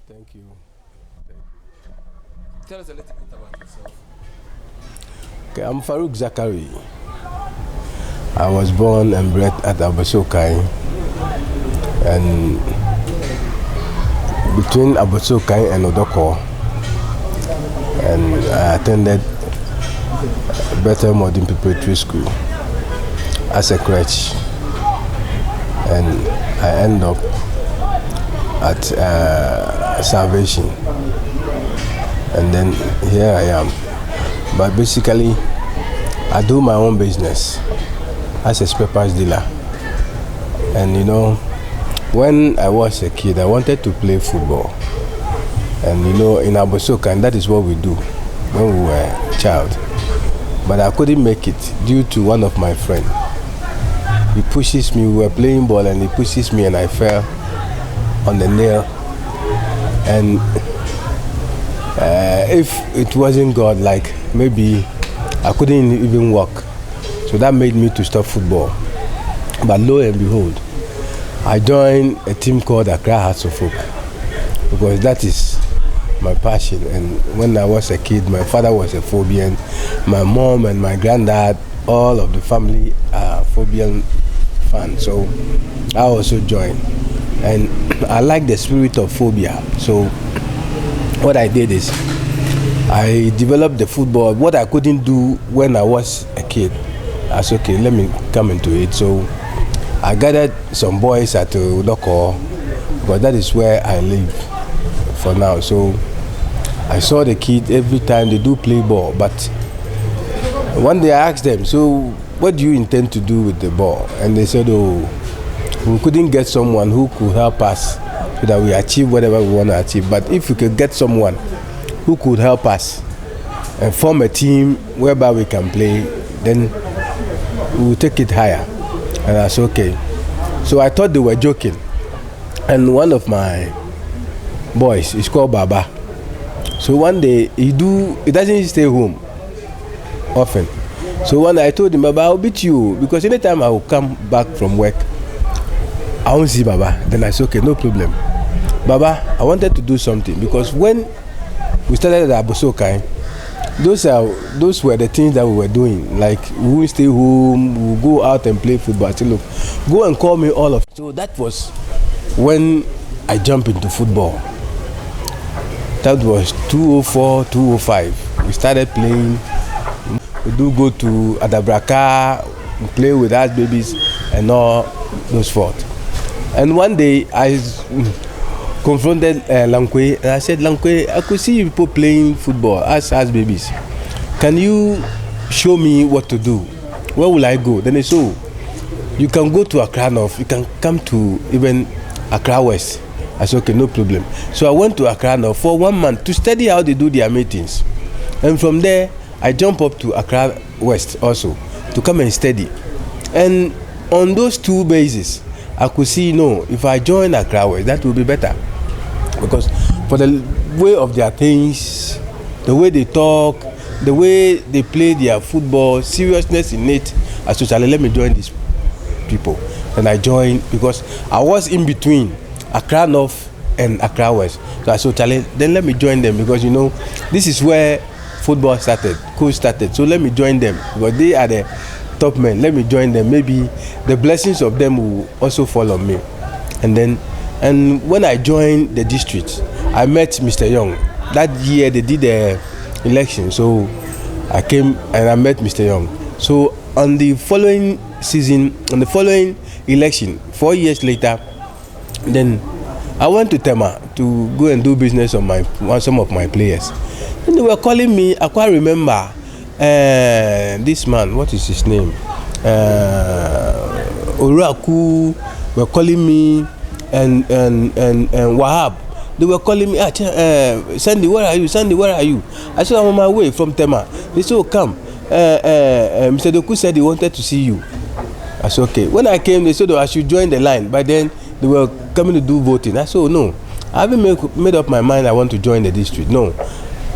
Thank you. Tell us a little bit about yourself. Okay, I'm Farouk Zakari. I was born and bred at Abosokai, and between Abosokai and Odoko, and I attended Better Modern Preparatory School as a crèche, and I end up at Salvation, and then here I am. But basically, I do my own business as a spare parts dealer. And you know, when I was a kid, I wanted to play football. And you know, in Abosoka, and that is what we do when we were a child. But I couldn't make it due to one of my friends. He pushes me, we were playing ball, and he pushes me, and I fell on the nail. And if it wasn't God, like maybe I couldn't even walk. So that made me to stop football. But lo and behold, I joined a team called Accra Hearts of Folk, because that is my passion. And when I was a kid, my father was a Phobian. My mom and my granddad, all of the family are Phobian fans. So I also joined. And I like the spirit of phobia. So what I did is I developed the football. What I couldn't do when I was a kid, I said, okay, let me come into it. So I gathered some boys at Udoko, because that is where I live for now. So I saw the kid every time they do play ball. But one day I asked them, so what do you intend to do with the ball? And they said, oh, we couldn't get someone who could help us so that we achieve whatever we want to achieve. But if we could get someone who could help us and form a team whereby we can play, then we will take it higher. And I said, okay. So I thought they were joking. And one of my boys is called Baba. So one day he doesn't stay home often. So one day I told him, Baba, I'll beat you, because anytime I will come back from work, I won't see Baba. Then I said, okay, no problem. Baba, I wanted to do something, because when we started at Abosokai, those were the things that we were doing. Like, we will stay home, we will go out and play football. I said, look, go and call me all of it. So that was when I jumped into football. That was 2004, 2005. We started playing. We do go to Adabraka, play with us babies and all those sports. And one day I confronted Lankwe, and I said, Lankwe, I could see people playing football as babies. Can you show me what to do? Where will I go? Then they said, oh, you can go to Accra North, you can come to even Accra West. I said, okay, no problem. So I went to Accra North for 1 month to study how they do their meetings. And from there, I jumped up to Accra West also to come and study. And on those two bases, I could see, no, if I join Accra West, that will be better. Because for the way of their things, the way they talk, the way they play their football, seriousness in it, I said, let me join these people. And I joined because I was in between Accra North and Accra West. So I said, then let me join them, because you know, this is where football started, coach started. So let me join them, because they are the top men. Let me join them. Maybe the blessings of them will also fall on me. And when I joined the district, I met Mr. Young. That year they did the election, so I came and I met Mr. Young. So on the following season, on the following election, 4 years later, then I went to Tema to go and do business on some of my players. And they were calling me. I can't remember this man. What is his name? Oraku were calling me, and Wahab. They were calling me. Sandy, where are you? Sandy, where are you? I said, I'm on my way from Tema. They said, oh, come. Mr. Doku said he wanted to see you. I said, okay. When I came, they said, oh, I should join the line. But then they were coming to do voting. I said, oh, no. I haven't made up my mind I want to join the district. No.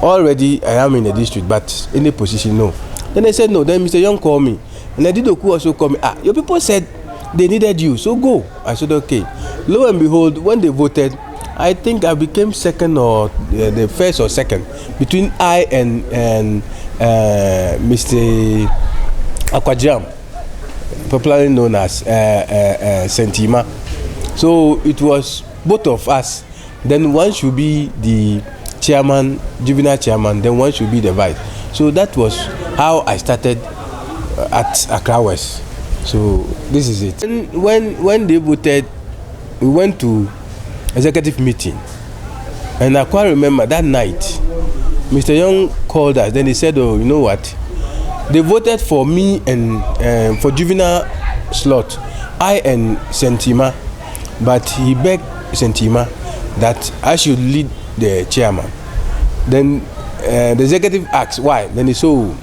Already I am in the district, but in the position, no. Then they said, no. Then Mr. Young called me. And I did Doku also call me. Your people said they needed you, so go. I said, okay. Lo and behold, when they voted, I think I became second or the first or second between I and Mr. Akwajam, popularly known as Sentima. So it was both of us. Then one should be the chairman, juvenile chairman, then one should be the vice. So that was how I started at Accra West. So this is it. And when they voted, we went to executive meeting, and I quite remember that night Mr. Young called us. Then he said, oh, you know what, they voted for me and for juvenile slot, I and Sentima, but he begged Sentima that I should lead the chairman. Then the executive asked why. Then he said, oh,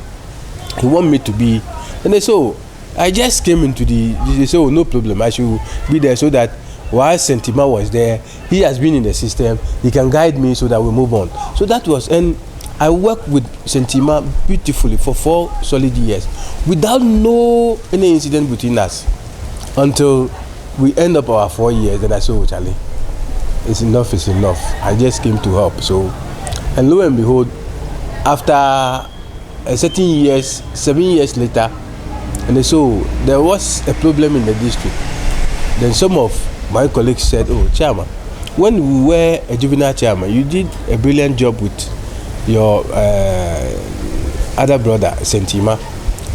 he want me to be. Then they said, oh, I just came into they said, oh, no problem, I should be there so that while Sentima was there, he has been in the system, he can guide me so that we move on. So that was, and I worked with Sentima beautifully for 4 solid years without any incident between us until we end up our 4 years. Then I said, oh, Charlie, it's enough, it's enough. I just came to help. So, and lo and behold, after a certain years, 7 years later, and so there was a problem in the district. Then some of my colleagues said, oh, chairman, when we were a juvenile chairman, you did a brilliant job with your other brother, Sentima.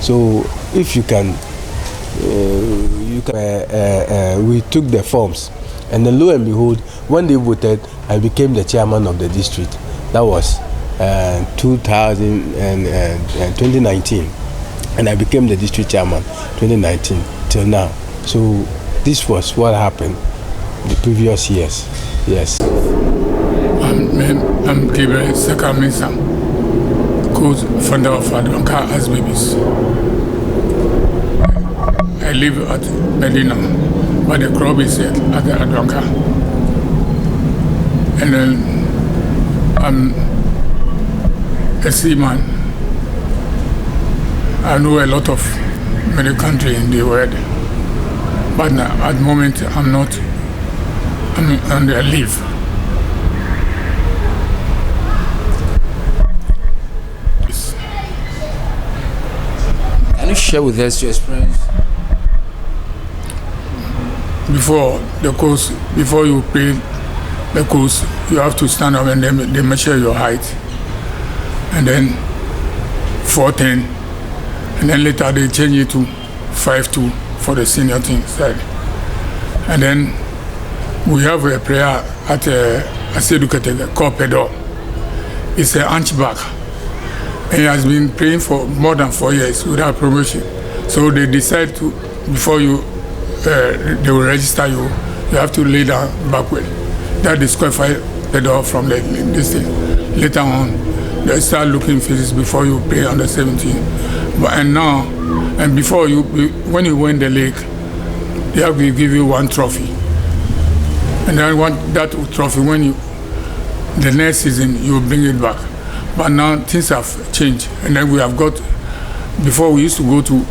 So if you can, we took the forms. And then lo and behold, when they voted, I became the chairman of the district. That was 2019. And I became the district chairman 2019 till now. So this was what happened the previous years. Yes. I'm Gabriel Sekamisa, co-founder of Adwanka as Babies. I live at Medina, but the crop is at Adwanka. And then I'm a seaman. I know a lot of many countries in the world, but at the moment I'm on the leave. Can you share with us your experience? Before you play the course, you have to stand up and then they measure your height, and then 4'10". And then later they change it to 5'2" for the senior team side. And then we have a player at Asedukete called Pedro. It's an hunchback. And he has been playing for more than 4 years without promotion. So they decide to, before they will register you, you have to lay down backward. That disqualifies Pedro from this thing. Later on, they start looking physics before you play under 17. And before when you win the league, they have to give you 1 trophy. And then that trophy, the next season, you bring it back. But now things have changed. And then we have got, before we used to go to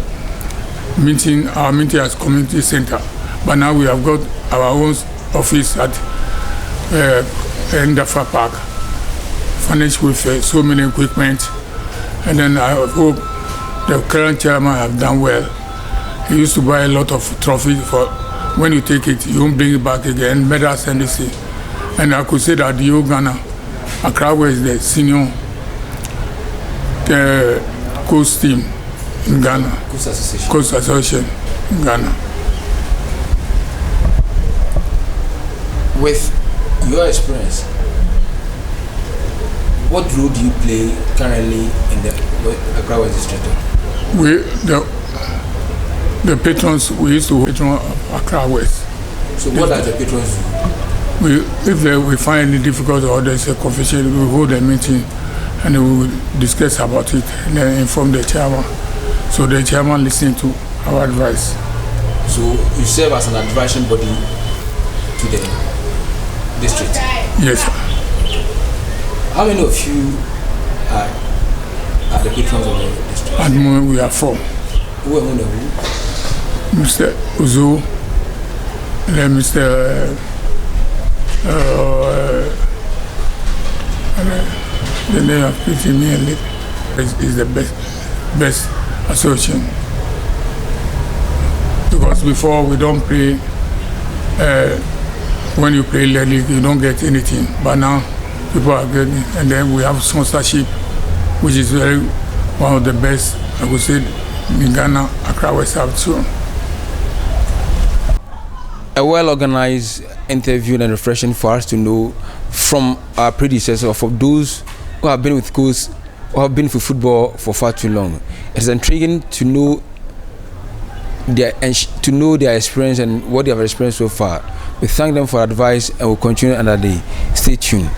our meeting as community center. But now we have got our own office at Ndafa Park, furnished with so many equipment. And then I hope the current chairman have done well. He used to buy a lot of trophies for when you take it, you won't bring it back again, medals and this thing. And I could say that the old Ghana, Accra is the senior coast team in Ghana. Coast Association in Ghana. With your experience, what role do you play currently in the Accra West District? The patrons, we used to patron Accra West. So what are the patrons do? If we find any difficult or there's a confusion, we hold a meeting and we will discuss about it and then inform the chairman. So the chairman listens to our advice. So you serve as an advisory body to the district? Yes, sir. How many of you are the patrons of the district? At the moment we are 4. Who among them? Mr. Uzo, and then Mr. The name of Premier League is the best association. Because before we don't play, when you play league, you don't get anything. But now people are getting, and then we have sponsorship, which is one of the best, I would say, in Ghana, Accra, West Africa. A well-organized interview and refreshing for us to know from our predecessors, or from those who have been with coach or have been for football for far too long. It is intriguing to know their experience and what they have experienced so far. We thank them for advice and will continue another day. Stay tuned.